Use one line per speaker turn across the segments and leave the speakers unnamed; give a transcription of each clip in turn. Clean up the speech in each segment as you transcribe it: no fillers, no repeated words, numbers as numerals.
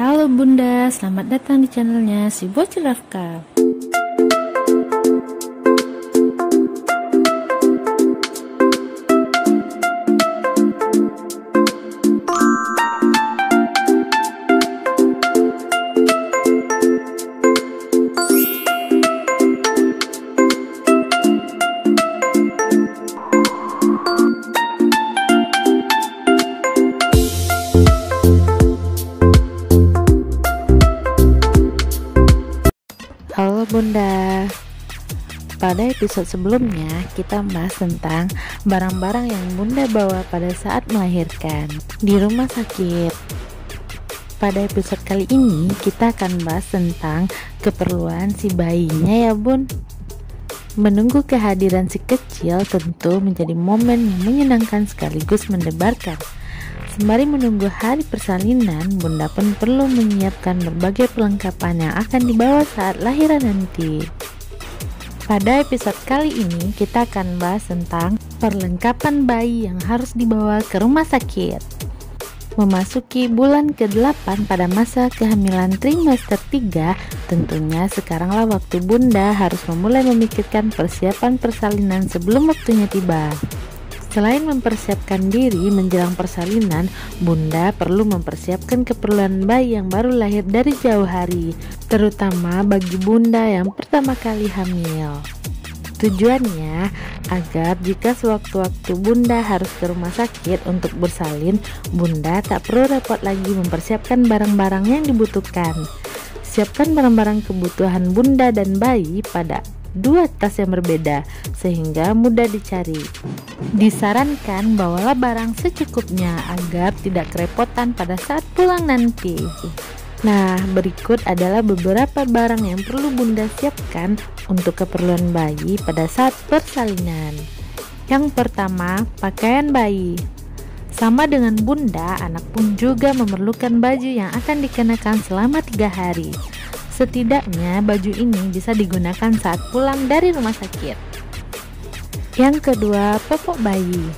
Halo Bunda, selamat datang di channelnya si Bocil Rafka. Halo Bunda, pada episode sebelumnya kita bahas tentang barang-barang yang Bunda bawa pada saat melahirkan di rumah sakit. Pada episode kali ini kita akan bahas tentang keperluan si bayinya ya Bun. Menunggu kehadiran si kecil tentu menjadi momen yang menyenangkan sekaligus mendebarkan. Sembari menunggu hari persalinan, Bunda pun perlu menyiapkan berbagai perlengkapan yang akan dibawa saat lahiran nanti. Pada episode kali ini, kita akan bahas tentang perlengkapan bayi yang harus dibawa ke rumah sakit. Memasuki bulan ke-8 pada masa kehamilan trimester 3, tentunya sekaranglah waktu Bunda harus memulai memikirkan persiapan persalinan sebelum waktunya tiba. Selain mempersiapkan diri menjelang persalinan, Bunda perlu mempersiapkan keperluan bayi yang baru lahir dari jauh hari, terutama bagi Bunda yang pertama kali hamil. Tujuannya agar jika sewaktu-waktu Bunda harus ke rumah sakit untuk bersalin, Bunda tak perlu repot lagi mempersiapkan barang-barang yang dibutuhkan. Siapkan barang-barang kebutuhan Bunda dan bayi pada 2 tas yang berbeda sehingga mudah dicari. Disarankan bawalah barang secukupnya agar tidak kerepotan pada saat pulang nanti. Nah, berikut adalah beberapa barang yang perlu Bunda siapkan untuk keperluan bayi pada saat persalinan. Yang pertama, pakaian bayi. Sama dengan Bunda, anak pun juga memerlukan baju yang akan dikenakan selama 3 hari. Setidaknya baju ini bisa digunakan saat pulang dari rumah sakit. Yang kedua, popok bayi.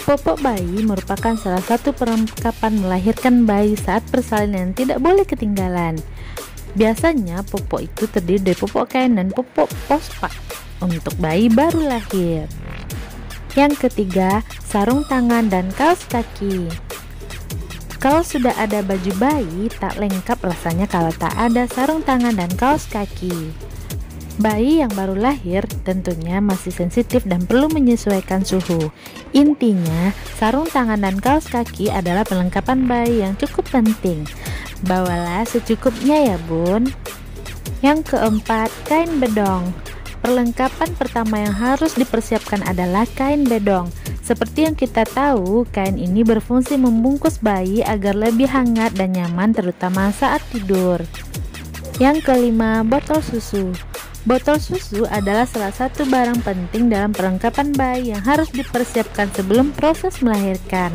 Popok bayi merupakan salah satu perlengkapan melahirkan bayi saat persalinan yang tidak boleh ketinggalan. Biasanya popok itu terdiri dari popok kain dan popok pospak untuk bayi baru lahir. Yang ketiga, sarung tangan dan kaos kaki. Kalau sudah ada baju bayi, tak lengkap rasanya kalau tak ada sarung tangan dan kaos kaki. Bayi yang baru lahir tentunya masih sensitif dan perlu menyesuaikan suhu. Intinya, sarung tangan dan kaos kaki adalah perlengkapan bayi yang cukup penting. Bawalah secukupnya ya Bun. Yang keempat, kain bedong. Perlengkapan pertama yang harus dipersiapkan adalah kain bedong. Seperti yang kita tahu, kain ini berfungsi membungkus bayi agar lebih hangat dan nyaman terutama saat tidur. Yang kelima, botol susu. Botol susu adalah salah satu barang penting dalam perlengkapan bayi yang harus dipersiapkan sebelum proses melahirkan.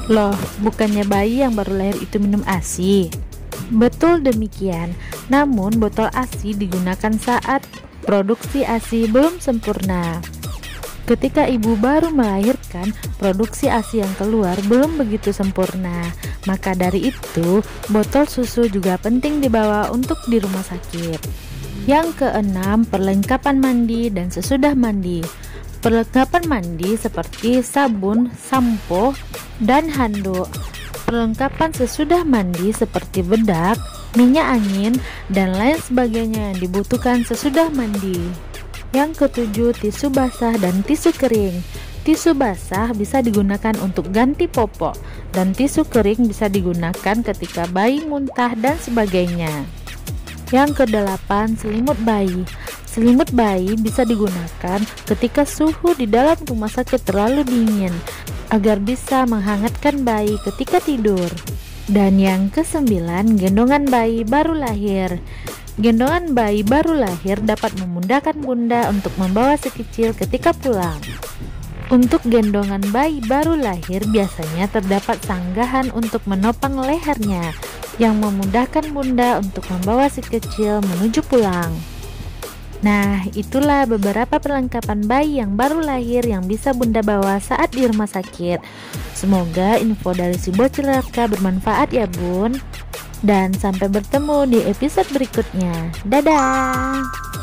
Loh, bukannya bayi yang baru lahir itu minum ASI? Betul demikian, namun botol ASI digunakan saat produksi ASI belum sempurna. Ketika ibu baru melahirkan, produksi ASI yang keluar belum begitu sempurna. Maka dari itu, botol susu juga penting dibawa untuk di rumah sakit. Yang keenam, perlengkapan mandi dan sesudah mandi. Perlengkapan mandi seperti sabun, sampo, dan handuk. Perlengkapan sesudah mandi seperti bedak, minyak angin, dan lain sebagainya yang dibutuhkan sesudah mandi. Yang ketujuh, tisu basah dan tisu kering. Tisu basah bisa digunakan untuk ganti popok, dan tisu kering bisa digunakan ketika bayi muntah dan sebagainya. Yang kedelapan, selimut bayi. Selimut bayi bisa digunakan ketika suhu di dalam rumah sakit terlalu dingin, agar bisa menghangatkan bayi ketika tidur. Dan yang kesembilan, gendongan bayi baru lahir. Gendongan bayi baru lahir dapat memudahkan Bunda untuk membawa si kecil ketika pulang. Untuk gendongan bayi baru lahir biasanya terdapat sanggahan untuk menopang lehernya yang memudahkan Bunda untuk membawa si kecil menuju pulang. Nah, itulah beberapa perlengkapan bayi yang baru lahir yang bisa Bunda bawa saat di rumah sakit. Semoga info dari si Bocil Rafka bermanfaat ya Bun. Dan sampai bertemu di episode berikutnya. Dadah!